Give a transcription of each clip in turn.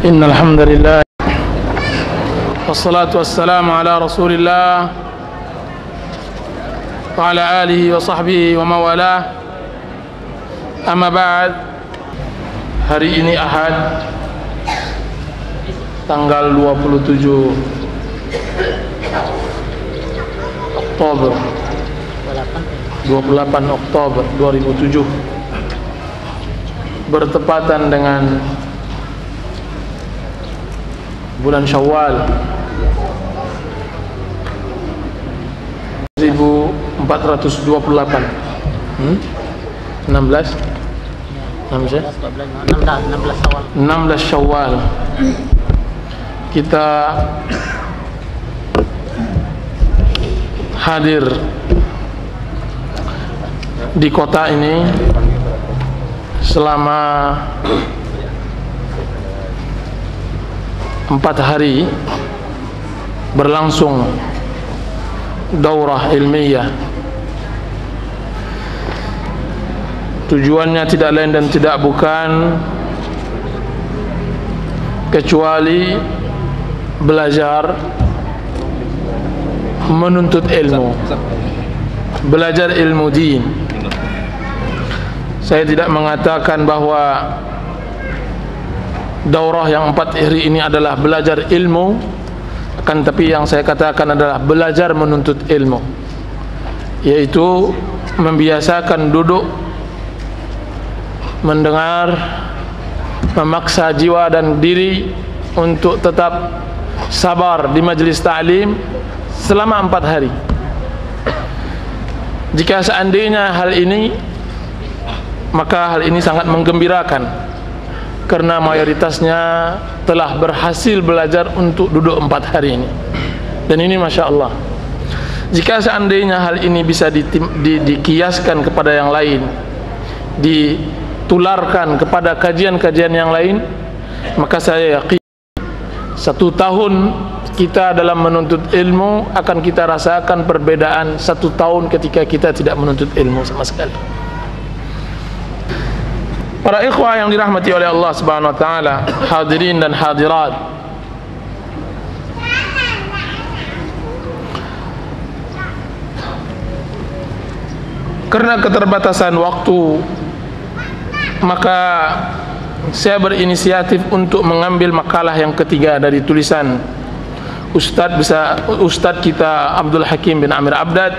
Innal hamdalillah wassalatu wassalamu ala Rasulillah wa ala alihi wa sahbihi wa mawalah. Amma ba'd. Hari ini Ahad tanggal 27 Oktober 28 Oktober 2007 bertepatan dengan bulan Syawal 1428 16 Syawal kita hadir di kota ini selama 4 hari berlangsung daurah ilmiah. Tujuannya tidak lain dan tidak bukan kecuali belajar menuntut ilmu, belajar ilmu din. Saya tidak mengatakan bahwa daurah yang 4 hari ini adalah belajar ilmu, akan tapi yang saya katakan adalah belajar menuntut ilmu, yaitu membiasakan duduk mendengar, memaksa jiwa dan diri untuk tetap sabar di majelis ta'lim selama 4 hari. Jika seandainya hal ini, maka hal ini sangat menggembirakan, karena mayoritasnya telah berhasil belajar untuk duduk 4 hari ini. Dan ini Masya Allah. Jika seandainya hal ini bisa dikiaskan kepada yang lain, ditularkan kepada kajian-kajian yang lain, maka saya yakin 1 tahun kita dalam menuntut ilmu akan kita rasakan perbedaan 1 tahun ketika kita tidak menuntut ilmu sama sekali. Para ikhwah yang dirahmati oleh Allah Subhanahu wa taala, hadirin dan hadirat, karena keterbatasan waktu, maka saya berinisiatif untuk mengambil makalah yang ketiga dari tulisan Ustadz kita Abdul Hakim bin Amir Abdad,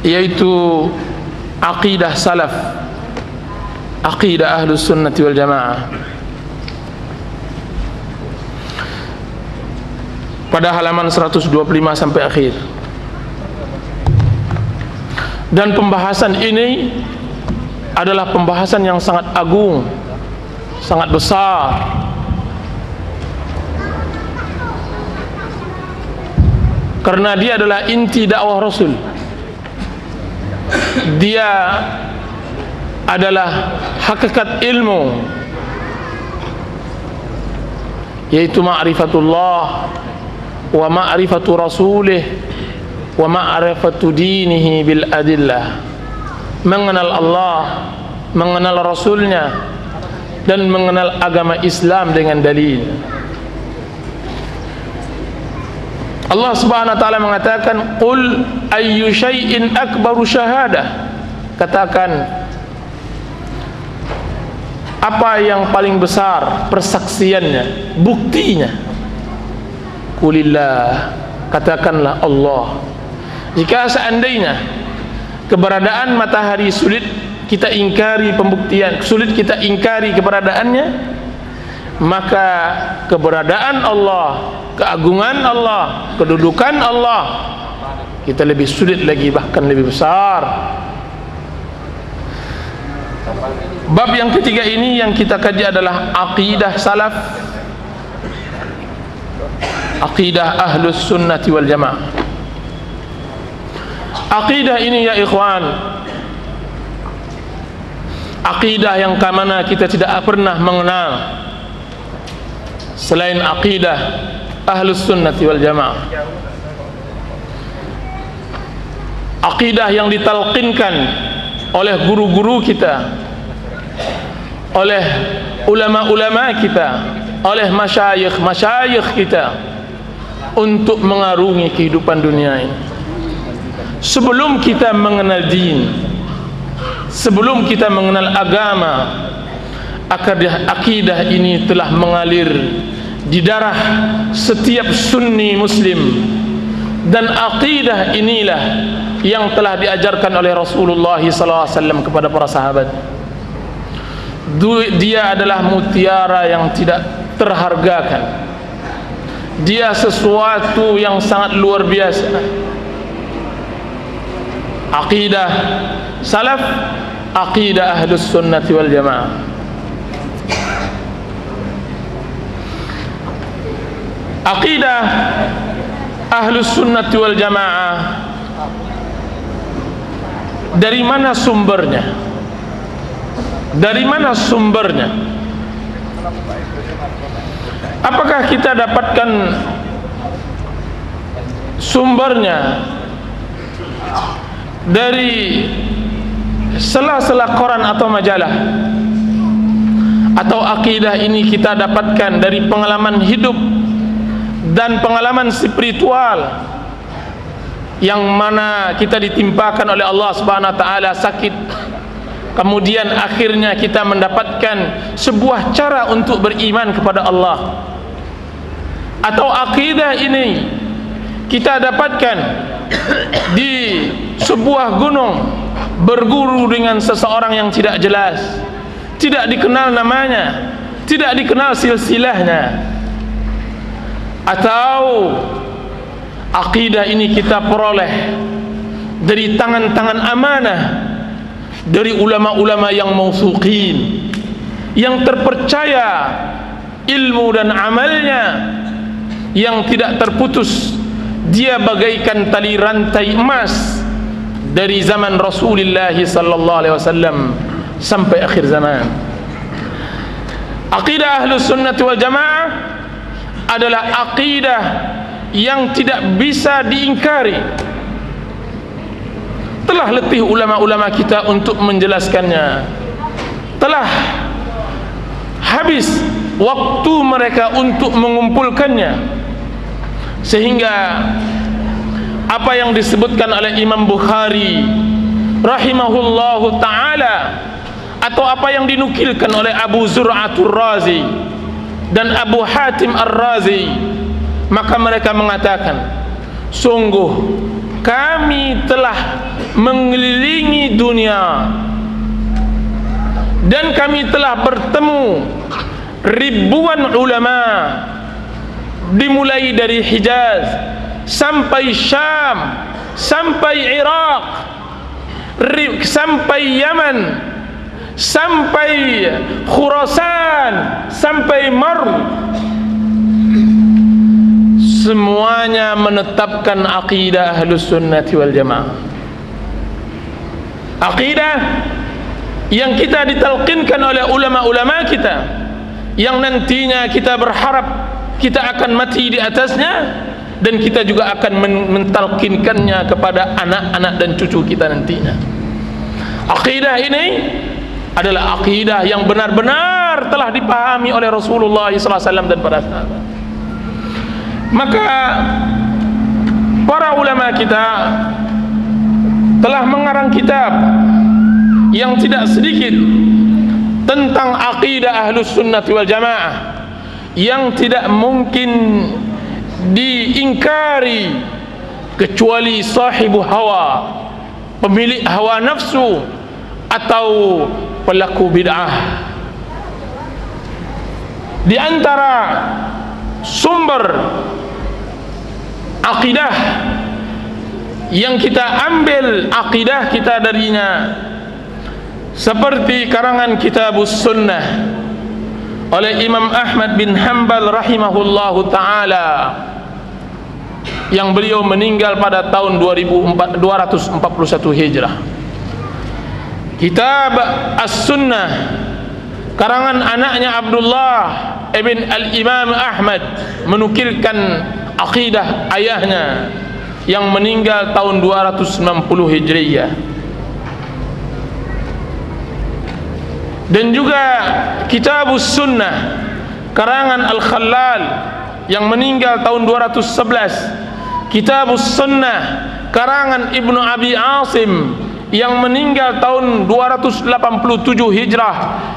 yaitu Aqidah Salaf, Aqidah Ahlus Sunnati wal Jamaah, pada halaman 125 sampai akhir. Dan pembahasan ini adalah pembahasan yang sangat agung, sangat besar, karena dia adalah inti dakwah Rasul. Dia adalah hakikat ilmu, yaitu ma'rifatullah wa ma'rifatu rasulih wa ma'rifatu dinihi bil adillah. Mengenal Allah, mengenal Rasulnya, dan mengenal agama Islam dengan dalil. Allah Subhanahu wa taala mengatakan, "Qul ayyu syai'in akbaru syahadah." Katakan, apa yang paling besar persaksiannya, buktinya? Qulillah, katakanlah Allah. Jika seandainya keberadaan matahari sulit kita ingkari pembuktian, sulit kita ingkari keberadaannya, maka keberadaan Allah, keagungan Allah, kedudukan Allah kita lebih sulit lagi, bahkan lebih besar. Bab yang ketiga ini yang kita kaji adalah aqidah salaf, aqidah Ahlus Sunnati wal Jamaah. Aqidah ini ya ikhwan, aqidah yang kamana kita tidak pernah mengenal selain aqidah Ahlus Sunnati wal Jamaah. Aqidah yang ditalqinkan oleh guru-guru kita, oleh ulama-ulama kita, oleh masyayikh kita untuk mengarungi kehidupan dunia ini. Sebelum kita mengenal din, sebelum kita mengenal agama, akidah ini telah mengalir di darah setiap sunni muslim, dan akidah inilah yang telah diajarkan oleh Rasulullah SAW kepada para sahabat. Dia adalah mutiara yang tidak terhargakan. Dia sesuatu yang sangat luar biasa. Aqidah salaf, aqidah ahlus sunnati wal jamaah. Aqidah ahlus sunnati wal jamaah, dari mana sumbernya? Dari mana sumbernya? Apakah kita dapatkan sumbernya dari sela-sela koran atau majalah, atau akidah ini kita dapatkan dari pengalaman hidup dan pengalaman spiritual yang mana kita ditimpakan oleh Allah Subhanahu wa taala sakit, kemudian akhirnya kita mendapatkan sebuah cara untuk beriman kepada Allah? Atau akidah ini kita dapatkan di sebuah gunung, berguru dengan seseorang yang tidak jelas, tidak dikenal namanya, tidak dikenal silsilahnya? Atau akidah ini kita peroleh dari tangan-tangan amanah, dari ulama-ulama yang mausuqin, yang terpercaya ilmu dan amalnya, yang tidak terputus. Dia bagaikan tali rantai emas dari zaman Rasulullah sallallahu alaihi wasallam sampai akhir zaman. Aqidah Ahlus Sunnah wal Jamaah adalah aqidah yang tidak bisa diingkari. Telah letih ulama-ulama kita untuk menjelaskannya, telah habis waktu mereka untuk mengumpulkannya, sehingga apa yang disebutkan oleh Imam Bukhari rahimahullahu ta'ala, atau apa yang dinukilkan oleh Abu Zur'atul Razi dan Abu Hatim Ar-Razi, maka mereka mengatakan, sungguh kami telah mengelilingi dunia dan kami telah bertemu ribuan ulama, dimulai dari Hijaz sampai Syam, sampai Iraq, sampai Yaman, sampai Khurasan, sampai Mar. Semuanya menetapkan akidah Ahlus Sunnati wal Jamaah. Akidah yang kita ditalqinkan oleh ulama-ulama kita, yang nantinya kita berharap kita akan mati di atasnya, dan kita juga akan mentalkinkannya kepada anak-anak dan cucu kita nantinya. Akidah ini adalah akidah yang benar-benar telah dipahami oleh Rasulullah SAW dan para sahabat. Maka para ulama kita telah mengarang kitab yang tidak sedikit tentang akidah Ahlus Sunnah wal Jamaah, yang tidak mungkin diingkari kecuali sahibu hawa, pemilik hawa nafsu, atau pelaku bid'ah. Di antara sumber akidah yang kita ambil akidah kita darinya, seperti karangan Kitabus Sunnah oleh Imam Ahmad bin Hanbal rahimahullahu ta'ala, yang beliau meninggal pada tahun 241 Hijrah. Kitab As-Sunnah karangan anaknya Abdullah ibn Al-Imam Ahmad menukilkan akidah ayahnya yang meninggal tahun 290 Hijriyah. Dan juga Kitabus Sunnah karangan Al-Khallal yang meninggal tahun 211, Kitabus Sunnah karangan Ibnu Abi Asim yang meninggal tahun 287 Hijrah,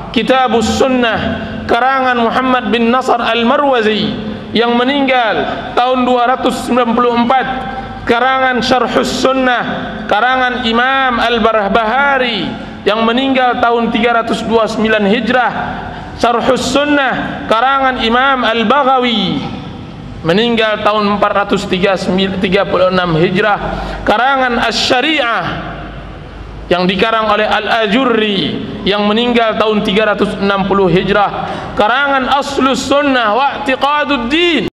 Kitabus Sunnah karangan Muhammad bin Nasr Al-Marwazi yang meninggal tahun 294, karangan Syarhus Sunnah karangan Imam Al-Barbahari yang meninggal tahun 329 Hijrah, Syarhus Sunnah karangan Imam Al-Baghawi meninggal tahun 436 Hijrah, karangan Asy-Syari'ah yang dikarang oleh Al-Ajurri yang meninggal tahun 360 Hijrah, karangan Aslus Sunnah wa I'tiqaduddin